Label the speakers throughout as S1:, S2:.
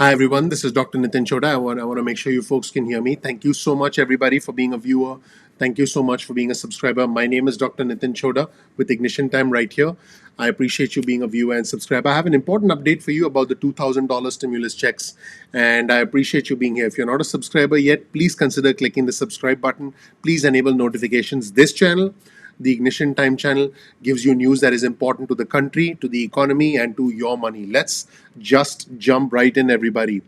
S1: Hi everyone, this is Dr. Nitin Chhoda. I want to make sure you folks can hear me. Thank you so much everybody for being a viewer. Thank you so much for being a subscriber. My name is Dr. Nitin Chhoda with Ignition Time right here. I appreciate you being a viewer and subscriber. I have an important update for you about the $2,000 stimulus checks, and I appreciate you being here. If you're not a subscriber yet, please consider clicking the subscribe button. Please enable notifications. This channel, the Ignition Time channel, gives you news that is important to the country, to the economy, and to your money. Let's just jump right in, everybody.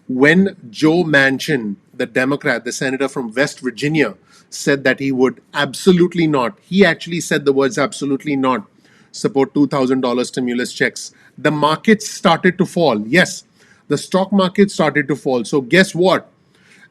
S1: When Joe Manchin, the Democrat, the senator from West Virginia, said that he would absolutely not, he actually said the words absolutely not, support $2,000 stimulus checks, the markets started to fall. Yes, the stock market started to fall. So, guess what?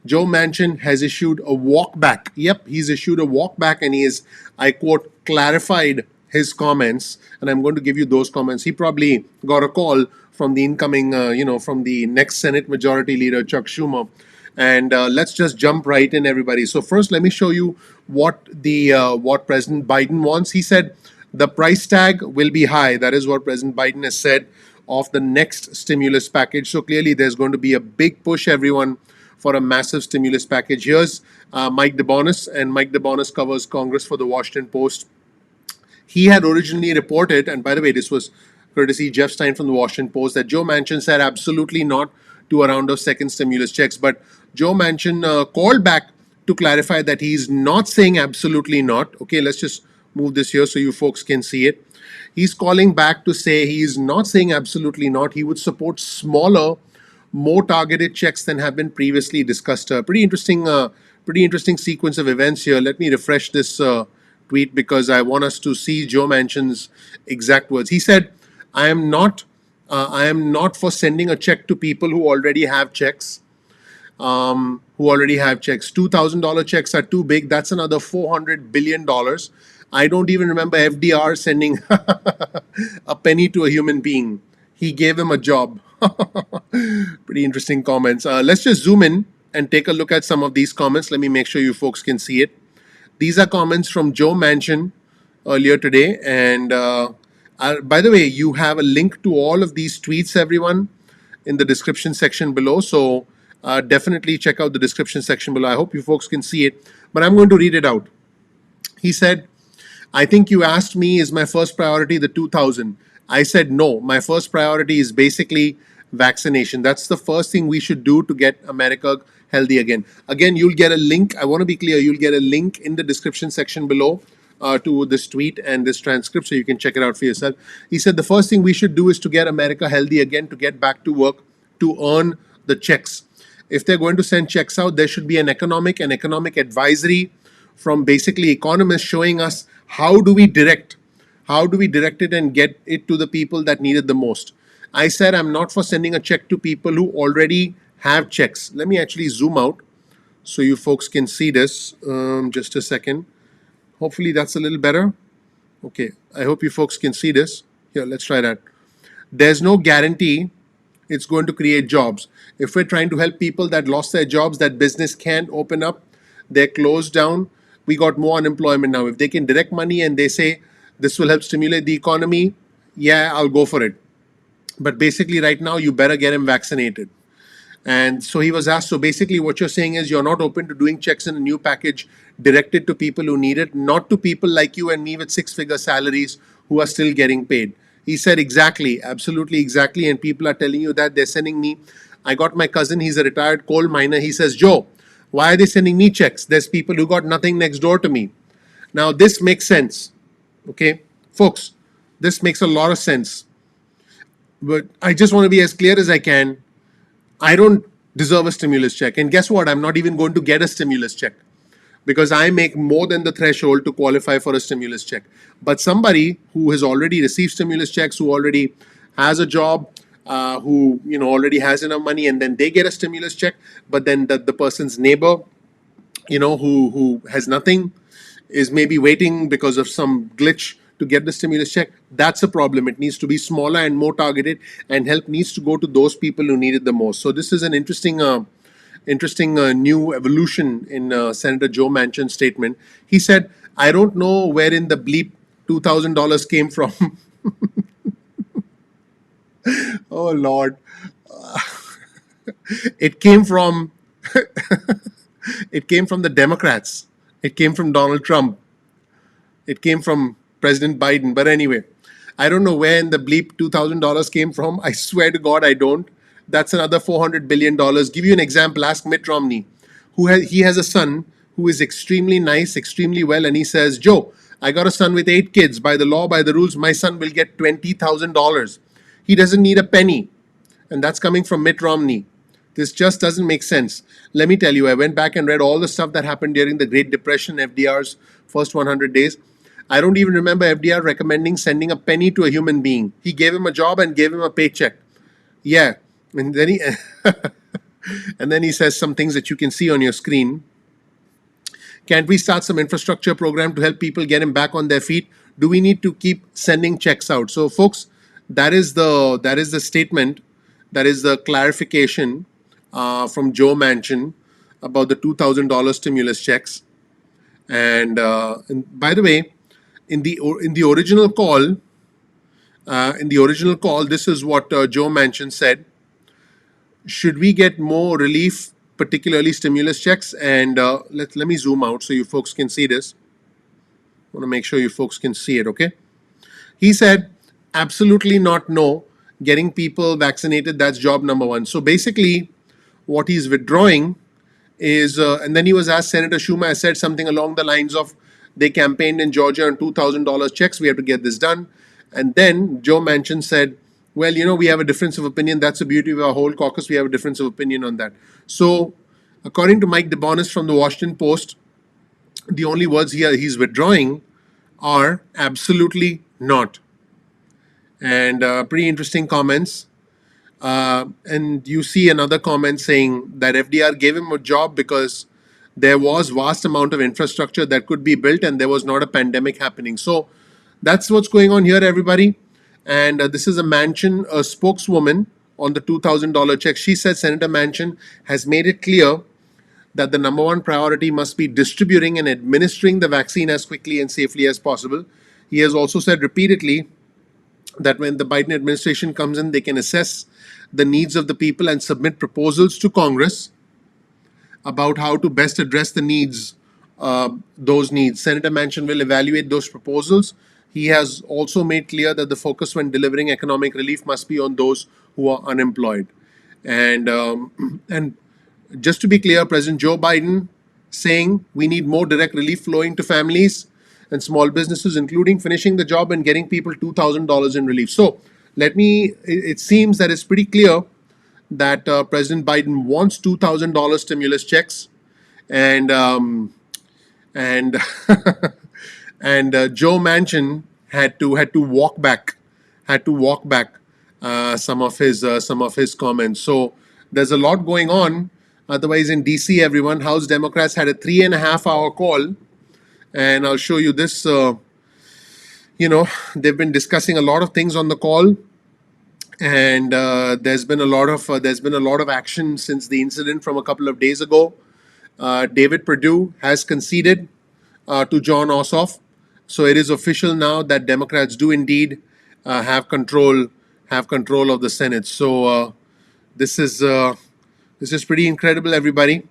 S1: Joe Manchin has issued a walkback. Yep, he's issued a walkback, and he is, I quote, clarified his comments. And I'm going to give you those comments. He probably got a call from the incoming, from the next Senate Majority Leader, Chuck Schumer. And let's just jump right in, everybody. So first, let me show you what President Biden wants. He said the price tag will be high. That is what President Biden has said of the next stimulus package. So clearly, there's going to be a big push, everyone, for a massive stimulus package. Here's Mike DeBonis, and Mike DeBonis covers Congress for the Washington Post. He had originally reported, and by the way, this was courtesy Jeff Stein from the Washington Post, that Joe Manchin said absolutely not to a round of second stimulus checks. But Joe Manchin called back to clarify that he's not saying absolutely not. Okay, let's just move this here so you folks can see it. He's calling back to say he's not saying absolutely not. He would support smaller, more targeted checks than have been previously discussed. Pretty interesting sequence of events here. Let me refresh this tweet because I want us to see Joe Manchin's exact words. He said, "I am not for sending a check to people who already have checks. $2,000 checks are too big. That's another $400 billion. I don't even remember FDR sending a penny to a human being. He gave him a job." Pretty interesting comments. Let's just zoom in and take a look at some of these comments. Let me make sure you folks can see it. These are comments from Joe Manchin earlier today. And by the way, you have a link to all of these tweets, everyone, in the description section below. So definitely check out the description section below. I hope you folks can see it, but I'm going to read it out. He said, "I think you asked me, is my first priority the 2000? I said no. My first priority is basically vaccination. That's the first thing we should do to get America healthy again." Again, you'll get a link. I want to be clear. You'll get a link in the description section below to this tweet and this transcript so you can check it out for yourself. He said the first thing we should do is to get America healthy again, to get back to work, to earn the checks. If they're going to send checks out, there should be an economic advisory from basically economists showing us how do we direct it and get it to the people that need it the most. I said I'm not for sending a check to people who already have checks. Let me actually zoom out so you folks can see this. Just a second. Hopefully that's a little better. Okay, I hope you folks can see this. Here, let's try that. There's no guarantee it's going to create jobs. If we're trying to help people that lost their jobs, that business can't open up, they're closed down, we got more unemployment now. If they can direct money and they say this will help stimulate the economy, yeah, I'll go for it. But basically right now, you better get him vaccinated. And so he was asked, so basically what you're saying is you're not open to doing checks in a new package directed to people who need it, not to people like you and me with six-figure salaries who are still getting paid. He said, exactly, absolutely exactly. And people are telling you that. They're sending me. I got my cousin, he's a retired coal miner. He says, Joe, why are they sending me checks? There's people who got nothing next door to me. Now, this makes sense. Okay, folks, this makes a lot of sense. But I just want to be as clear as I can. I don't deserve a stimulus check. And guess what? I'm not even going to get a stimulus check because I make more than the threshold to qualify for a stimulus check. But somebody who has already received stimulus checks, who already has a job, who already has enough money, and then they get a stimulus check, but then the person's neighbor, who has nothing, is maybe waiting because of some glitch to get the stimulus check. That's a problem. It needs to be smaller and more targeted, and help needs to go to those people who need it the most. So this is an interesting new evolution in Senator Joe Manchin's statement. He said, I don't know where in the bleep $2,000 came from. Oh, Lord. It came from it came from the Democrats. It came from Donald Trump. It came from President Biden. But anyway, I don't know where in the bleep $2,000 came from. I swear to God, I don't. That's another $400 billion. Give you an example. Ask Mitt Romney, he has a son who is extremely nice, extremely well, and he says, "Joe, I got a son with 8 kids. By the law, by the rules, my son will get $20,000. He doesn't need a penny." And that's coming from Mitt Romney. This just doesn't make sense. Let me tell you, I went back and read all the stuff that happened during the Great Depression, FDR's first 100 days. I don't even remember FDR recommending sending a penny to a human being. He gave him a job and gave him a paycheck. Yeah. And then he and then he says some things that you can see on your screen. Can't we start some infrastructure program to help people get him back on their feet? Do we need to keep sending checks out? So, folks, that is the statement, that is the clarification from Joe Manchin about the $2,000 stimulus checks. And by the way, in the original call, this is what Joe Manchin said. Should we get more relief, particularly stimulus checks? And let me zoom out so you folks can see this. I want to make sure you folks can see it, okay? He said, absolutely not, no. Getting people vaccinated, that's job number one. So basically, what he's withdrawing is, and then he was asked, Senator Schumer has said something along the lines of, they campaigned in Georgia on $2,000 checks, we have to get this done. And then Joe Manchin said, well, we have a difference of opinion. That's the beauty of our whole caucus. We have a difference of opinion on that. So, according to Mike DeBonis from the Washington Post, the only words he's withdrawing are absolutely not. And pretty interesting comments. And you see another comment saying that FDR gave him a job because there was vast amount of infrastructure that could be built and there was not a pandemic happening. So that's what's going on here, everybody. And this is a Manchin, a spokeswoman on the $2,000 check. She said Senator Manchin has made it clear that the number one priority must be distributing and administering the vaccine as quickly and safely as possible. He has also said repeatedly that when the Biden administration comes in, they can assess the needs of the people and submit proposals to Congress about how to best address the needs, those needs. Senator Manchin will evaluate those proposals. He has also made clear that the focus when delivering economic relief must be on those who are unemployed. And just to be clear, President Joe Biden saying we need more direct relief flowing to families and small businesses, including finishing the job and getting people $2,000 in relief. So it seems that it's pretty clear that President Biden wants $2,000 stimulus checks, and and and Joe Manchin had to walk back, some of his comments. So there's a lot going on. Otherwise, in DC, everyone, House Democrats had a 3.5-hour call, and I'll show you this. They've been discussing a lot of things on the call, and there's been a lot of action since the incident from a couple of days ago. David Perdue has conceded to Jon Ossoff, so it is official now that Democrats do indeed have control of the Senate. So this is pretty incredible, everybody.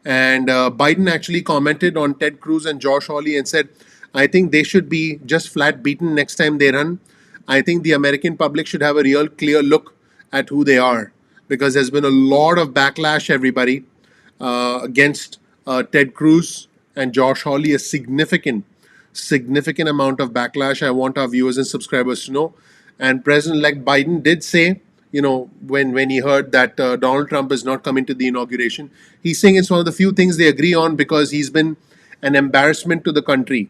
S1: And Biden actually commented on Ted Cruz and Josh Hawley and said, I think they should be just flat beaten next time they run. I think the American public should have a real clear look at who they are, because there's been a lot of backlash, everybody, against Ted Cruz and Josh Hawley, a significant amount of backlash. I want our viewers and subscribers to know. And President-elect Biden did say, when he heard that Donald Trump is not coming to the inauguration, he's saying it's one of the few things they agree on because he's been an embarrassment to the country.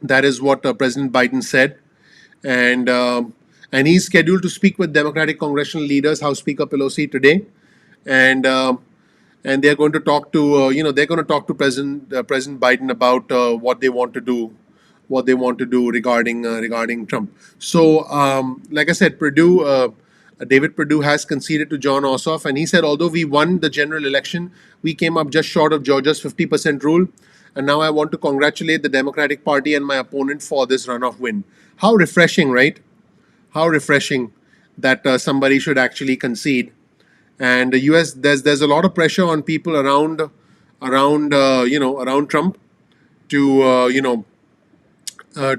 S1: That is what President Biden said. And he's scheduled to speak with Democratic congressional leaders, House Speaker Pelosi, today, and they're going to talk to President Biden about what they want to do regarding Trump. So, like I said, David Perdue has conceded to Jon Ossoff, and he said, although we won the general election, we came up just short of Georgia's 50% rule. And now I want to congratulate the Democratic Party and my opponent for this runoff win. How refreshing, right? How refreshing that somebody should actually concede. And the US, there's a lot of pressure on people around Trump to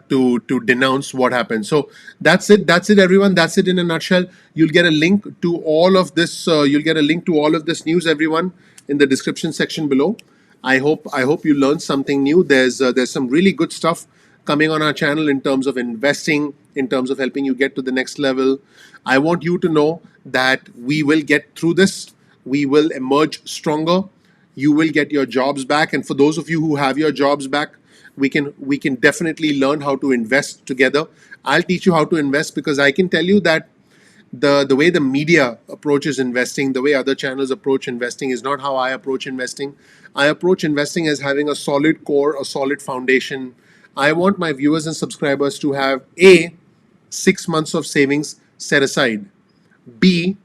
S1: to denounce what happened. So that's it, everyone. That's it in a nutshell. You'll get a link to all of this. You'll get a link to all of this news, everyone, in the description section below. I hope you learned something new. There's some really good stuff coming on our channel in terms of investing, in terms of helping you get to the next level. I want you to know that we will get through this. We will emerge stronger. You will get your jobs back, and for those of you who have your jobs back, we can definitely learn how to invest together. I'll teach you how to invest, because I can tell you that the way the media approaches investing, the way other channels approach investing, is not how I approach investing. I approach investing as having a solid core, a solid foundation. I want my viewers and subscribers to have A, 6 months of savings set aside. B,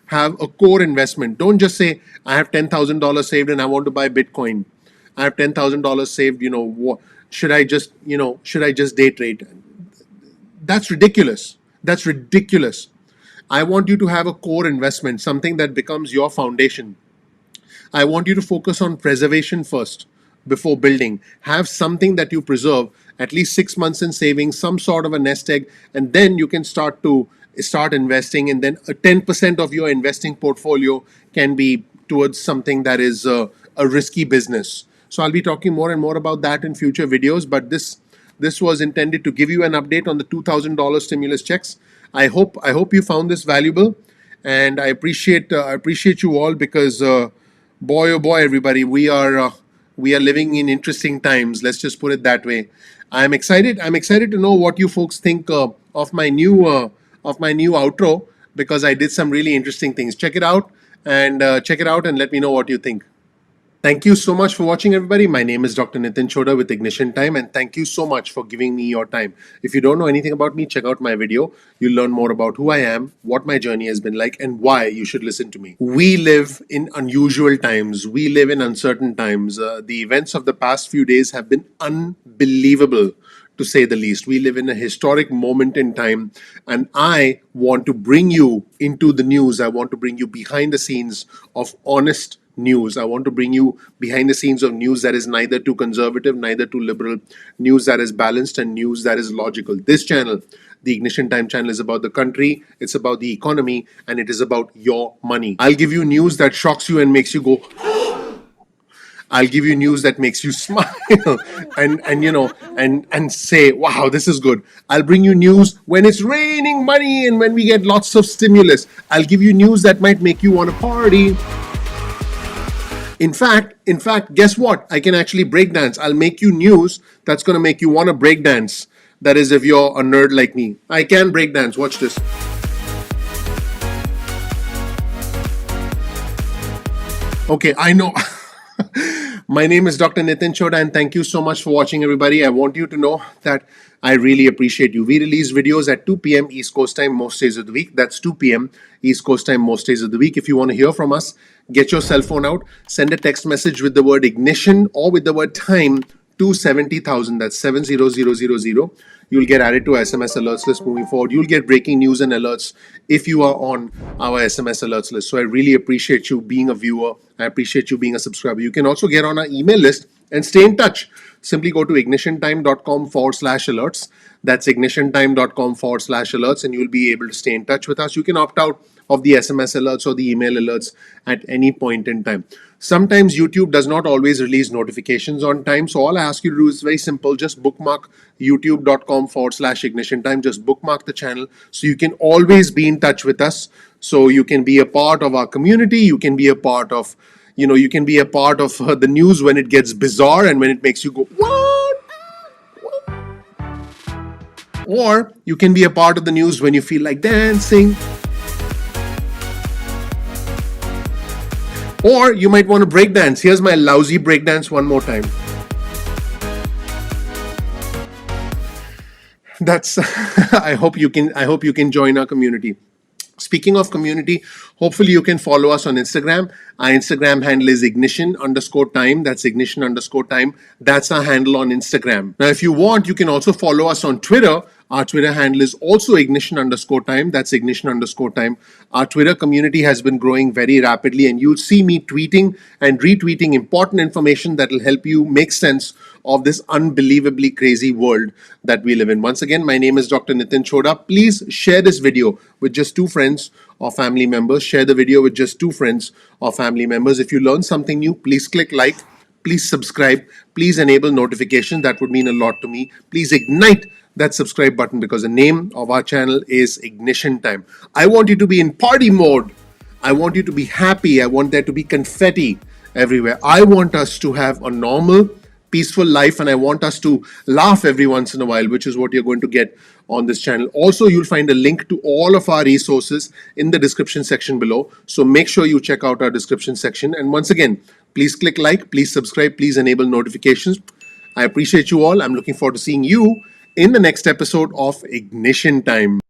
S1: have a core investment. Don't just say, I have $10,000 saved and I want to buy Bitcoin. I have $10,000 saved, should I just day trade? That's ridiculous. That's ridiculous. I want you to have a core investment, something that becomes your foundation. I want you to focus on preservation first before building. Have something that you preserve, at least 6 months in savings, some sort of a nest egg, and then you can start investing, and then a 10% of your investing portfolio can be towards something that is a risky business. So I'll be talking more and more about that in future videos, but this was intended to give you an update on the $2,000 stimulus checks. I hope you found this valuable, and I appreciate you all, because boy oh boy, everybody, we are living in interesting times. Let's just put it that way. I'm excited to know what you folks think of my new outro, because I did some really interesting things. Check it out and let me know what you think. Thank you so much for watching, everybody. My name is Dr. Nitin Chhoda with Ignition Time, and thank you so much for giving me your time. If you don't know anything about me, check out my video. You'll learn more about who I am, what my journey has been like, and why you should listen to me. We live in unusual times. We live in uncertain times. The events of the past few days have been unbelievable, to say the least. We live in a historic moment in time, and I want to bring you into the news. I want to bring you behind the scenes of honest news. I want to bring you behind the scenes of news that is neither too conservative, neither too liberal, news that is balanced, and news that is logical. This channel, the Ignition Time channel, is about the country, it's about the economy, and it is about your money. I'll give you news that shocks you and makes you go, I'll give you news that makes you smile and say, wow, this is good. I'll bring you news when it's raining money and when we get lots of stimulus. I'll give you news that might make you want to party. In fact, guess what? I can actually break dance. I'll make you news that's going to make you want to break dance. That is, if you're a nerd like me. I can break dance. Watch this. Okay, I know. My name is Dr. Nitin Chhoda, and thank you so much for watching, everybody. I want you to know that I really appreciate you. We release videos at 2 p.m. East Coast time most days of the week. That's 2 p.m. East Coast time most days of the week. If you want to hear from us, get your cell phone out, send a text message with the word ignition or with the word time to 70,000. That's 70000. You'll get added to SMS alerts list moving forward. You'll get breaking news and alerts if you are on our SMS alerts list. So I really appreciate you being a viewer. I appreciate you being a subscriber. You can also get on our email list and stay in touch. Simply go to ignitiontime.com/alerts. That's ignitiontime.com/alerts, and you'll be able to stay in touch with us. You can opt out of the SMS alerts or the email alerts at any point in time. Sometimes YouTube does not always release notifications on time. So all I ask you to do is very simple. Just bookmark youtube.com/ignition time. Just bookmark the channel so you can always be in touch with us. So you can be a part of our community. You can be a part of, the news when it gets bizarre and when it makes you go, what? Or you can be a part of the news when you feel like dancing. Or you might want to break dance. Here's my lousy break dance one more time. That's I hope you can join our community. Speaking of community, hopefully you can follow us on Instagram. Our Instagram handle is ignition_time. That's ignition_time. That's our handle on Instagram. Now, if you want, you can also follow us on Twitter. Our Twitter handle is also ignition_time. That's ignition_time. Our Twitter community has been growing very rapidly, and you'll see me tweeting and retweeting important information that will help you make sense of this unbelievably crazy world that we live in. Once again, my name is Dr. Nitin Chhoda. Please share this video with just 2 friends or family members. Share the video with just 2 friends or family members. If you learn something new, please click like. Please subscribe. Please enable notifications. That would mean a lot to me. Please ignite that subscribe button because the name of our channel is Ignition Time. I want you to be in party mode. I want you to be happy. I want there to be confetti everywhere. I want us to have a normal, peaceful life, and I want us to laugh every once in a while, which is what you're going to get on this channel. Also, you'll find a link to all of our resources in the description section below. So make sure you check out our description section. And once again, please click like, please subscribe, please enable notifications. I appreciate you all. I'm looking forward to seeing you in the next episode of Ignition Time.